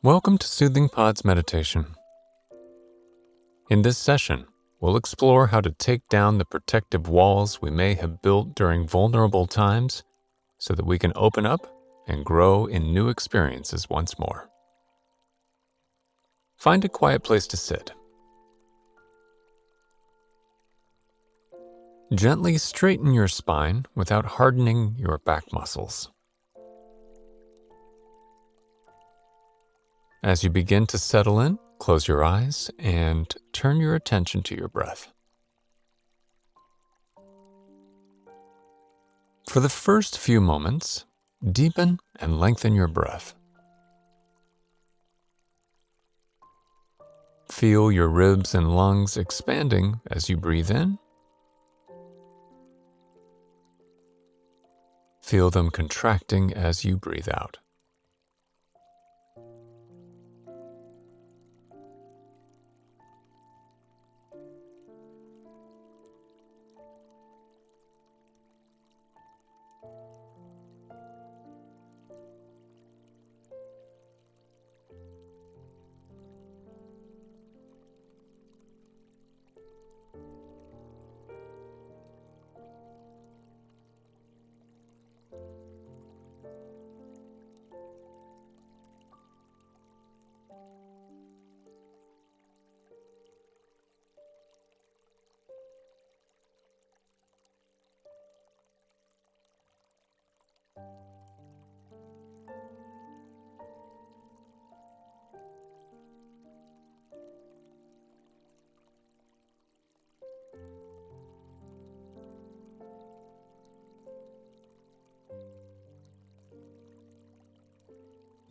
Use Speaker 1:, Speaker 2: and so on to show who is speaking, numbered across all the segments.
Speaker 1: Welcome to Soothing Pod's meditation. In this session, we'll explore how to take down the protective walls we may have built during vulnerable times so that we can open up and grow in new experiences once more. Find a quiet place to sit. Gently straighten your spine without hardening your back muscles. As you begin to settle in, close your eyes and turn your attention to your breath. For the first few moments, deepen and lengthen your breath. Feel your ribs and lungs expanding as you breathe in. Feel them contracting as you breathe out.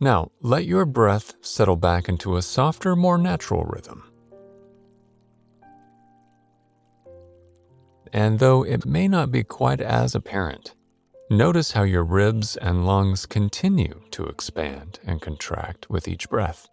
Speaker 1: Now, let your breath settle back into a softer, more natural rhythm. And though it may not be quite as apparent, notice how your ribs and lungs continue to expand and contract with each breath.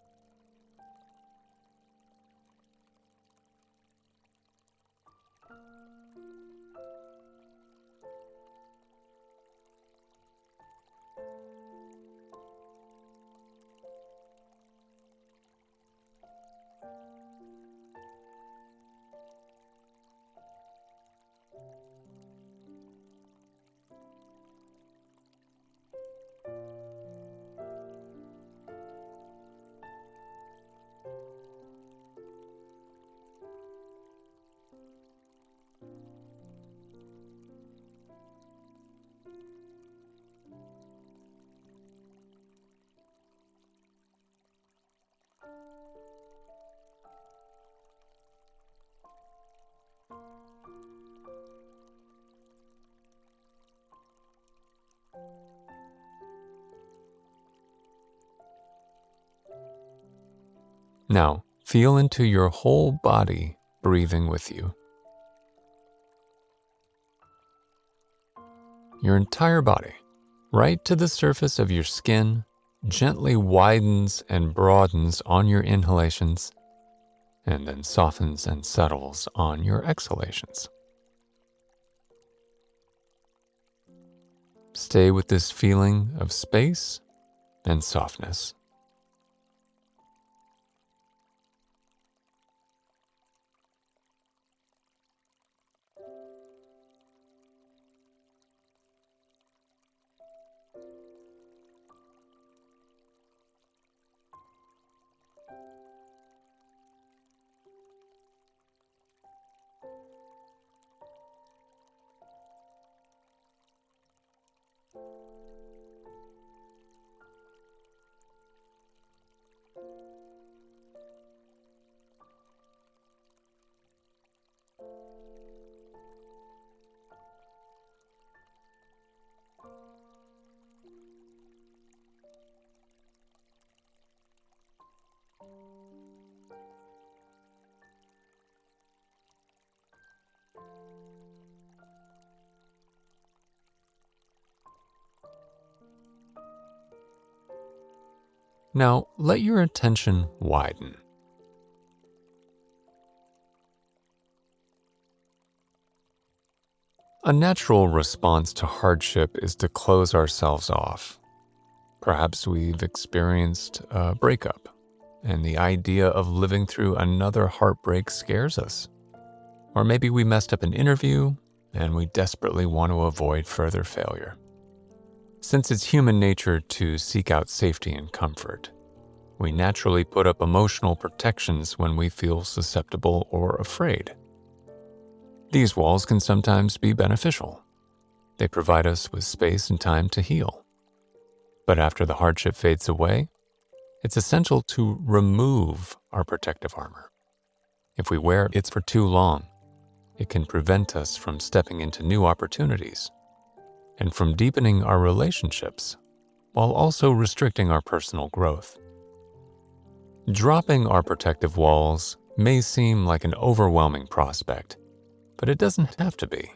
Speaker 1: Now, feel into your whole body breathing with you. Your entire body, right to the surface of your skin, gently widens and broadens on your inhalations, and then softens and settles on your exhalations. Stay with this feeling of space and softness. Now, let your attention widen. A natural response to hardship is to close ourselves off. Perhaps we've experienced a breakup, and the idea of living through another heartbreak scares us. Or maybe we messed up an interview, and we desperately want to avoid further failure. Since it's human nature to seek out safety and comfort, we naturally put up emotional protections when we feel susceptible or afraid. These walls can sometimes be beneficial. They provide us with space and time to heal. But after the hardship fades away, it's essential to remove our protective armor. If we wear it for too long, it can prevent us from stepping into new opportunities and from deepening our relationships while also restricting our personal growth. Dropping our protective walls may seem like an overwhelming prospect, but it doesn't have to be.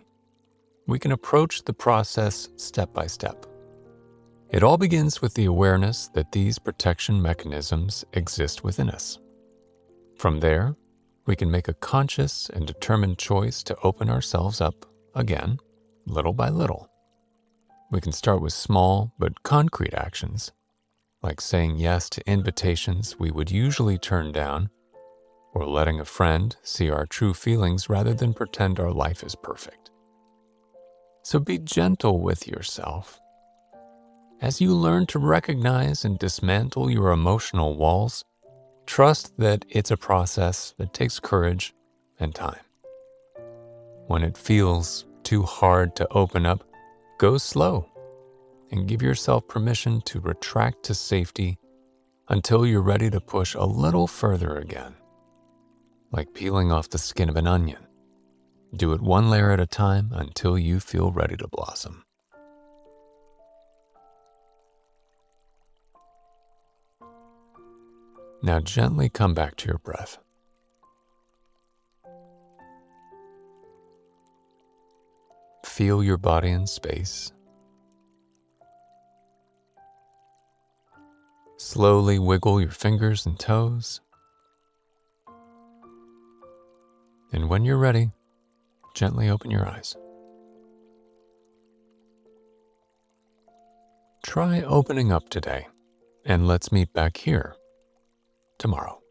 Speaker 1: We can approach the process step by step. It all begins with the awareness that these protection mechanisms exist within us. From there, we can make a conscious and determined choice to open ourselves up again, little by little. We can start with small but concrete actions, like saying yes to invitations we would usually turn down, or letting a friend see our true feelings rather than pretend our life is perfect. So be gentle with yourself. As you learn to recognize and dismantle your emotional walls, trust that it's a process that takes courage and time. When it feels too hard to open up, go slow and give yourself permission to retract to safety until you're ready to push a little further again. Like peeling off the skin of an onion. Do it one layer at a time until you feel ready to blossom. Now gently come back to your breath. Feel your body in space. Slowly wiggle your fingers and toes. And when you're ready, gently open your eyes. Try opening up today, and let's meet back here tomorrow.